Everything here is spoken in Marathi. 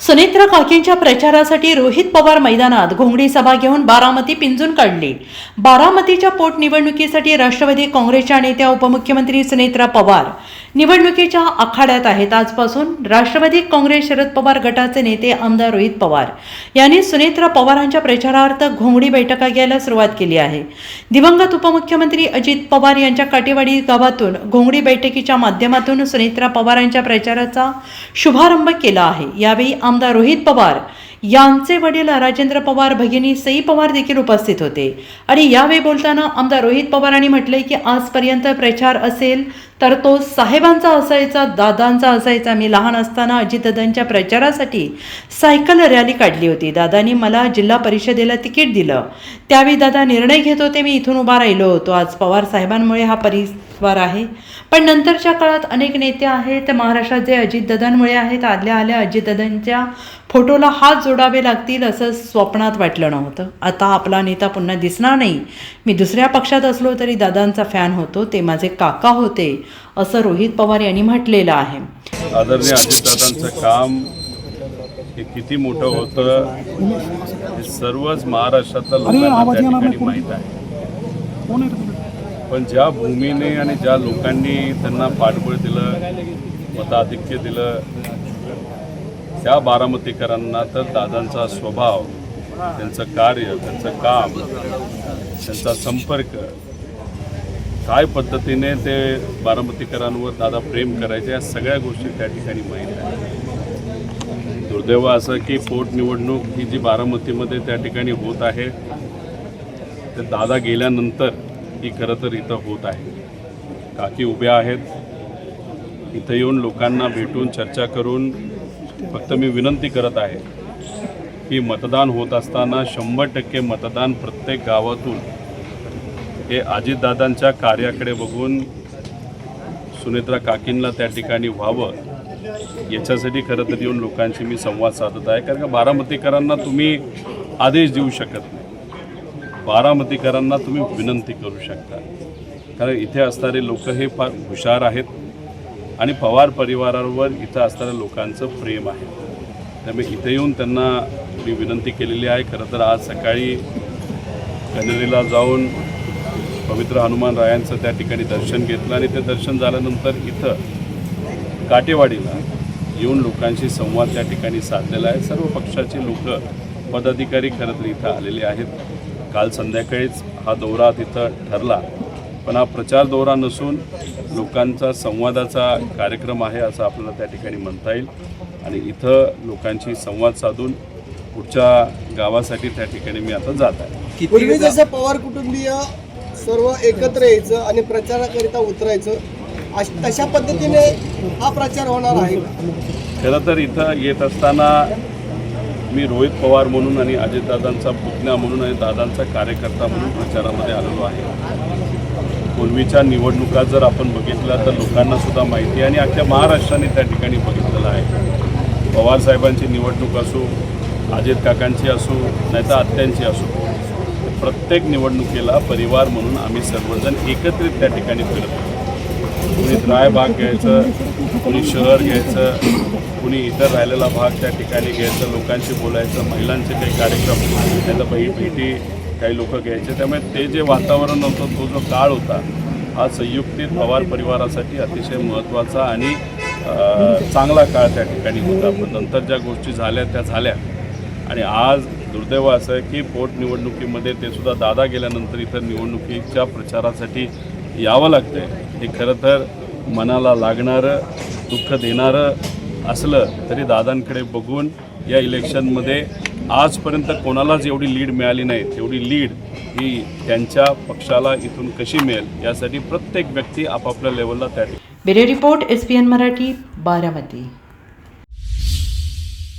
सुनेत्रा काकींच्या प्रचारासाठी रोहित पवार मैदानात घोंगडी सभा घेऊन बारामती पिंजून काढली। बारामतीच्या पोटनिवडणुकीसाठी राष्ट्रवादी काँग्रेसच्या नेत्या उपमुख्यमंत्री सुनेत्रा पवार निवडणुकीच्या आखाड्यात आहेत। आजपासून राष्ट्रवादी काँग्रेस शरद पवार गटाचे नेते आमदार रोहित पवार यांनी सुनेत्रा पवारांच्या प्रचारार्थ घोंगडी बैठका घ्यायला सुरुवात केली आहे। दिवंगत उपमुख्यमंत्री अजित पवार यांच्या काटेवाडी गावातून घोंगडी बैठकीच्या माध्यमातून सुनेत्रा पवारांच्या प्रचाराचा शुभारंभ केला आहे। यावेळी आमदार रोहित पवार यांचे वडील राजेंद्र पवार भगिनी सई पवार देखील उपस्थित होते आणि यावेळी बोलताना आमदार रोहित पवारांनी म्हटले की आजपर्यंत प्रचार असेल तर तो साहेबांचा असायचा, दादांचा असायचा। मी लहान असताना अजितदादांच्या प्रचारासाठी सायकल रॅली काढली होती। दादांनी मला जिल्हा परिषदेला तिकीट दिलं, त्यावेळी दादा निर्णय घेत होते, मी इथून उभा राहिलो होतो। आज पवार साहेबांमुळे हा परिवार आहे, पण नंतरच्या काळात अनेक नेते आहेत महाराष्ट्रात जे अजितदादांमुळे आहेत। आल्या अजितदादांच्या फोटोला हात जोडावे लागतील असं स्वप्नात वाटलं नव्हतं। आता आपला नेता पुन्हा दिसणार नाही। मी दुसऱ्या पक्षात असलो तरी दादांचा फॅन होतो, ते माझे काका होते असं रोहित पवार यांनी म्हटलेलं आहे। आदरणीय अजितदादांचं काम हे किती मोठं होतं हे सर्वच महाराष्ट्रातल्या लोकांना त्या ठिकाणी माहीत आहे। पण ज्या भूमीने आणि ज्या लोकांनी त्यांना पाठबळ दिलं, मताधिक्य दिलं, त्या बारामतीकरांना तर दादांचा स्वभाव, त्यांचं कार्य, त्यांचं काम, त्यांचा संपर्क, काय पद्धतीने ते बारामतीकरांवर दादा प्रेम करायचे, या सगळ्या गोष्टी त्या ठिकाणी माहीत आहे। दुर्दैव असं की पोटनिवडणूक ही जी बारामतीमध्ये त्या ठिकाणी होत आहे ते दादा गेल्यानंतर ही खरं तर इथं होत आहे। काकी उभ्या आहेत, इथं येऊन लोकांना भेटून चर्चा करून फक्त मी विनंती करत आहे की मतदान होत असताना 100% मतदान प्रत्येक गावातून हे अजितदादांच्या कार्याकडे बघून सुनेत्रा काकींना त्या ठिकाणी व्हावं, याच्यासाठी खरं तर येऊन लोकांशी मी संवाद साधत आहे। कारण का बारामतीकरांना तुम्ही आदेश देऊ शकत नाही, बारामतीकरांना तुम्ही विनंती करू शकता। कारण इथे असणारे लोक हे फार हुशार आहेत आणि पवार परिवारावर इथं असणाऱ्या लोकांचं प्रेम आहे। त्यामुळे इथे येऊन त्यांना मी विनंती केलेली आहे। खरं तर आज सकाळी कनेरीला जाऊन पवित्र हनुमान रायांचं त्या ठिकाणी दर्शन घेतलं आणि ते दर्शन झाल्यानंतर इथं काटेवाडीला येऊन लोकांशी संवाद त्या ठिकाणी साधलेला आहे। सर्व पक्षाचे लोक, पदाधिकारी खरं तर इथं आलेले आहेत। काल संध्याकाळीच हा दौरा तिथं ठरला, पण हा प्रचार दौरा नसून लोकांचा संवादाचा कार्यक्रम आहे असं आपल्याला त्या ठिकाणी म्हणता येईल। आणि इथं लोकांशी संवाद साधून पुढच्या गावासाठी त्या ठिकाणी मी आता जात आहे। पूर्वी जसं पवार कुटुंबीय सर्व एकत्र यायचं आणि प्रचाराकरिता उतरायचं, तशा पद्धतीने हा प्रचार होणार आहे। खरं तर इथं येत असताना मी रोहित पवार म्हणून आणि अजितदादांचा पुतण्या म्हणून आणि दादांचा कार्यकर्ता म्हणून प्रचारामध्ये आलेलो आहे। पूर्वीच्या निवडणुका जर आपण बघितल्या तर लोकांना सुद्धा माहिती आहे आणि अख्ख्या महाराष्ट्राने त्या ठिकाणी बघितलेलं आहे। पवारसाहेबांची निवडणूक असो, अजित काकांची असो, नाहीतर आत्यांची असो, प्रत्येक निवडणुकीला परिवार म्हणून आम्ही सर्वजण एकत्रित त्या ठिकाणी फिरतो। कुणी राय भाग घ्यायचं, कुणी शहर घ्यायचं, कुणी इतर राहिलेला भाग त्या ठिकाणी घ्यायचं, लोकांशी बोलायचं, महिलांचे काही कार्यक्रम, नाहीतर भेटी काही लोक घ्यायचे। त्यामुळे ते जे वातावरण होतं, तो जो काळ होता, हा संयुक्तित पवार परिवारासाठी अतिशय महत्त्वाचा आणि चांगला काळ त्या ठिकाणी होता। पण नंतर ज्या गोष्टी झाल्या त्या झाल्या आणि आज दुर्दैव असं आहे की पोटनिवडणुकीमध्ये ते सुद्धा दादा गेल्यानंतर इथं निवडणुकीच्या प्रचारासाठी यावं लागतं आहे। हे खरं तर मनाला लागणारं, दुःख देणारं असलं तरी दादांकडे बघून या इलेक्शनमध्ये आजपर्यंत कोणालाच एवढी लीड मिळाली नाही, तेवढी लीड ही त्यांच्या पक्षाला इथून कशी मिळेल यासाठी प्रत्येक व्यक्ती आपापल्या लेवलला त्या bureau report SPN Marathi, Baramati.